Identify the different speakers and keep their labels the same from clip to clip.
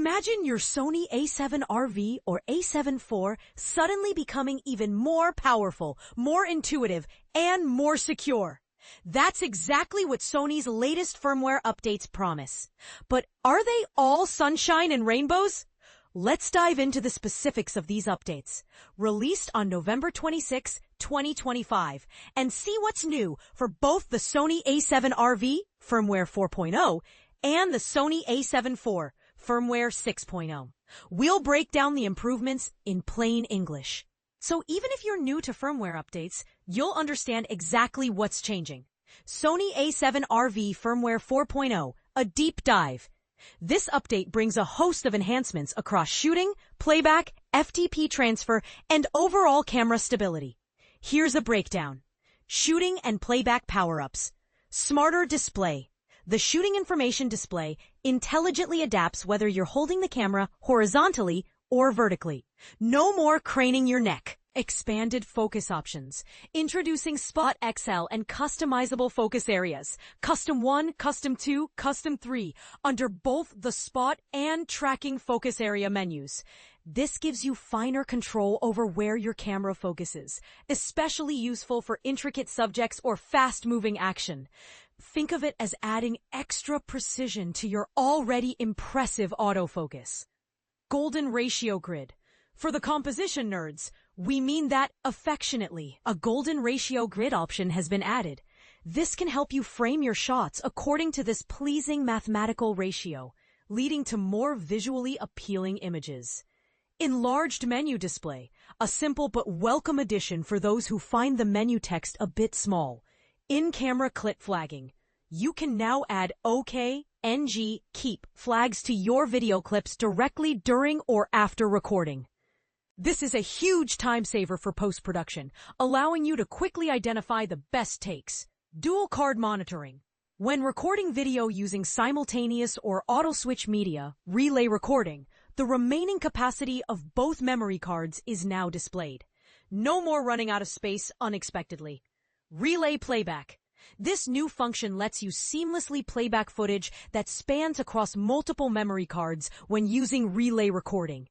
Speaker 1: Imagine your Sony A7R V or A7 IV suddenly becoming even more powerful, more intuitive, and more secure. That's exactly what Sony's latest firmware updates promise. But are they all sunshine and rainbows? Let's dive into the specifics of these updates, released on November 26, 2025, and see what's new for both the Sony A7R V, firmware 4.0, and the Sony A7 IV, firmware 6.0. We'll break down the improvements in plain English. So even if you're new to firmware updates, you'll understand exactly what's changing. Sony A7R V firmware 4.0, a deep dive. This update brings a host of enhancements across shooting, playback, FTP transfer, and overall camera stability. Here's a breakdown. Shooting and playback power-ups. Smarter display. The shooting information display intelligently adapts whether you're holding the camera horizontally or vertically. No more craning your neck. Expanded focus options. Introducing Spot XL and customizable focus areas. Custom 1, Custom 2, Custom 3 under both the Spot and Tracking focus area menus. This gives you finer control over where your camera focuses, especially useful for intricate subjects or fast-moving action. Think of it as adding extra precision to your already impressive autofocus. Golden ratio grid. For the composition nerds, we mean that affectionately. A golden ratio grid option has been added. This can help you frame your shots according to this pleasing mathematical ratio, leading to more visually appealing images. Enlarged menu display, a simple but welcome addition for those who find the menu text a bit small. In-camera clip flagging. You can now add OK, NG, Keep flags to your video clips directly during or after recording. This is a huge time saver for post-production, allowing you to quickly identify the best takes. Dual card monitoring. When recording video using simultaneous or auto-switch media, relay recording, the remaining capacity of both memory cards is now displayed. No more running out of space unexpectedly. Relay playback. This new function lets you seamlessly playback footage that spans across multiple memory cards when using relay recording.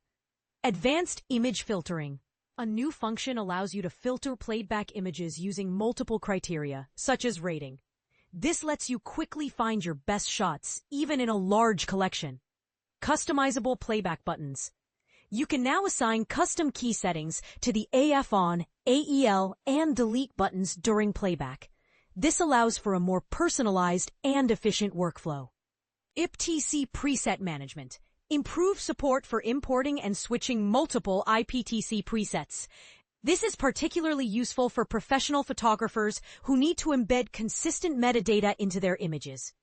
Speaker 1: Advanced image filtering. A new function allows you to filter playback images using multiple criteria, such as rating. This lets you quickly find your best shots, even in a large collection. Customizable playback buttons. You can now assign custom key settings to the AF on, AEL, and delete buttons during playback. This allows for a more personalized and efficient workflow. IPTC preset management. Improve support for importing and switching multiple IPTC presets. This is particularly useful for professional photographers who need to embed consistent metadata into their images.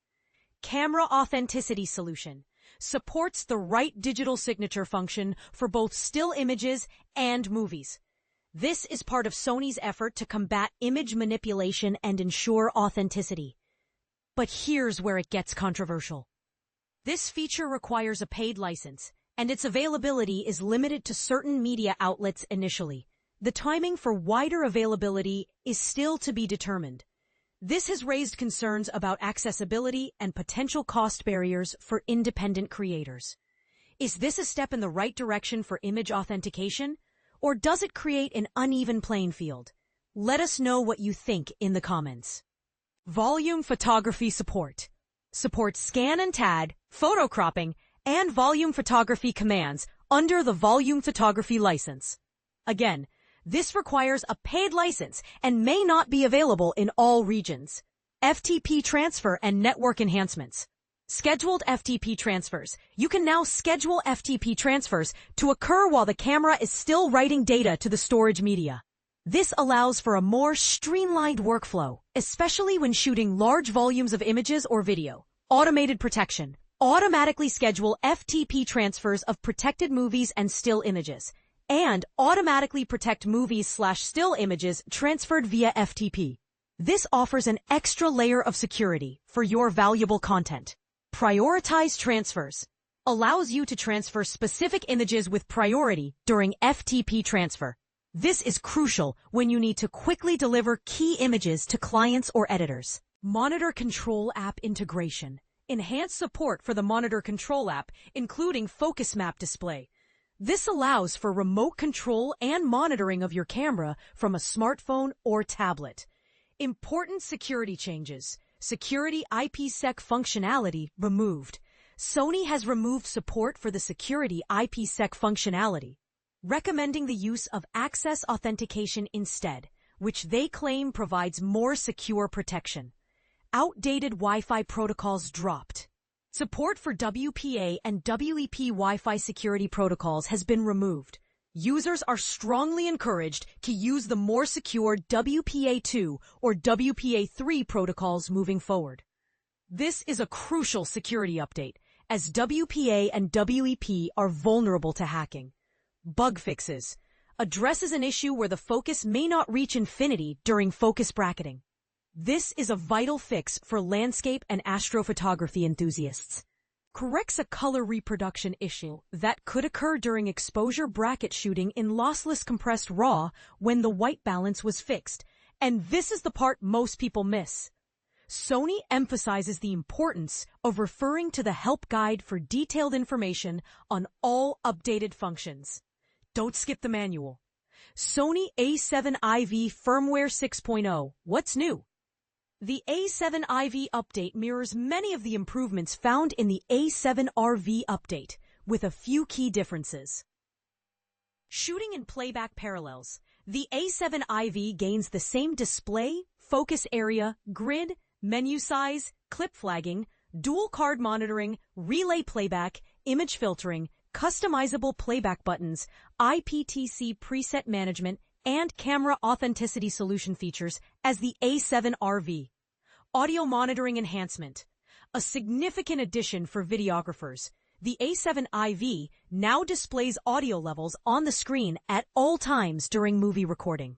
Speaker 1: Camera authenticity solution. Supports the right digital signature function for both still images and movies. This is part of Sony's effort to combat image manipulation and ensure authenticity. But here's where it gets controversial. This feature requires a paid license, and its availability is limited to certain media outlets initially. The timing for wider availability is still to be determined. This has raised concerns about accessibility and potential cost barriers for independent creators. Is this a step in the right direction for image authentication, or does it create an uneven playing field? Let us know what you think in the comments. Volume photography support. Supports scan and TAD, photo cropping, and volume photography commands under the volume photography license. Again, this requires a paid license and may not be available in all regions. FTP transfer and network enhancements. Scheduled FTP transfers. You can now schedule FTP transfers to occur while the camera is still writing data to the storage media. This allows for a more streamlined workflow, especially when shooting large volumes of images or video. Automated protection. Automatically schedule FTP transfers of protected movies and still images, and automatically protect movies/still images transferred via FTP. This offers an extra layer of security for your valuable content. Prioritize transfers. Allows you to transfer specific images with priority during FTP transfer. This is crucial when you need to quickly deliver key images to clients or editors. Monitor control app integration. enhanced support for the monitor control app, including focus map display. This allows for remote control and monitoring of your camera from a smartphone or tablet. Important security changes. Security IPsec functionality removed. Sony has removed support for the security IPsec functionality, recommending the use of access authentication instead, which they claim provides more secure protection. Outdated Wi-Fi protocols dropped. Support for WPA and WEP Wi-Fi security protocols has been removed. Users are strongly encouraged to use the more secure WPA2 or WPA3 protocols moving forward. This is a crucial security update, as WPA and WEP are vulnerable to hacking. Bug fixes addresses an issue where the focus may not reach infinity during focus bracketing. This is a vital fix for landscape and astrophotography enthusiasts. Corrects a color reproduction issue that could occur during exposure bracket shooting in lossless compressed RAW when the white balance was fixed. And this is the part most people miss. Sony emphasizes the importance of referring to the help guide for detailed information on all updated functions. Don't skip the manual. Sony A7R V Firmware 6.0. What's new? The A7R V update mirrors many of the improvements found in the A7R V update, with a few key differences. Shooting in playback parallels. The A7R V gains the same display, focus area, grid, menu size, clip flagging, dual card monitoring, relay playback, image filtering, customizable playback buttons, IPTC preset management, and camera authenticity solution features as the A7R V. Audio monitoring enhancement. A significant addition for videographers. The A7R V now displays audio levels on the screen at all times during movie recording.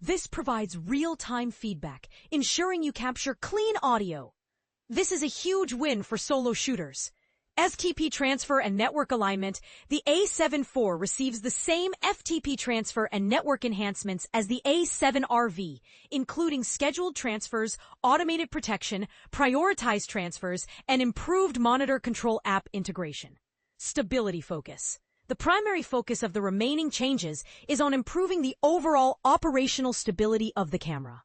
Speaker 1: This provides real-time feedback, ensuring you capture clean audio. This is a huge win for solo shooters. STP transfer and network alignment. The A7 IV receives the same FTP transfer and network enhancements as the A7R V, including scheduled transfers, automated protection, prioritized transfers, and improved monitor control app integration. Stability focus. The primary focus of the remaining changes is on improving the overall operational stability of the camera.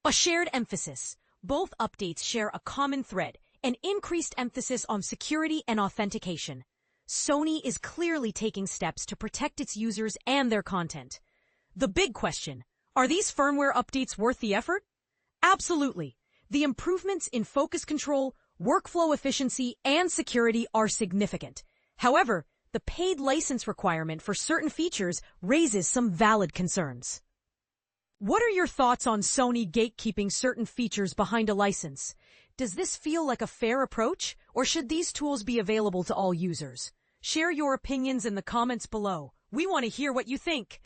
Speaker 1: A shared emphasis. Both updates share a common thread, an increased emphasis on security and authentication. Sony is clearly taking steps to protect its users and their content. The big question, are these firmware updates worth the effort? Absolutely. The improvements in focus control, workflow efficiency, and security are significant. However, the paid license requirement for certain features raises some valid concerns. What are your thoughts on Sony gatekeeping certain features behind a license? Does this feel like a fair approach, or should these tools be available to all users? Share your opinions in the comments below. We want to hear what you think.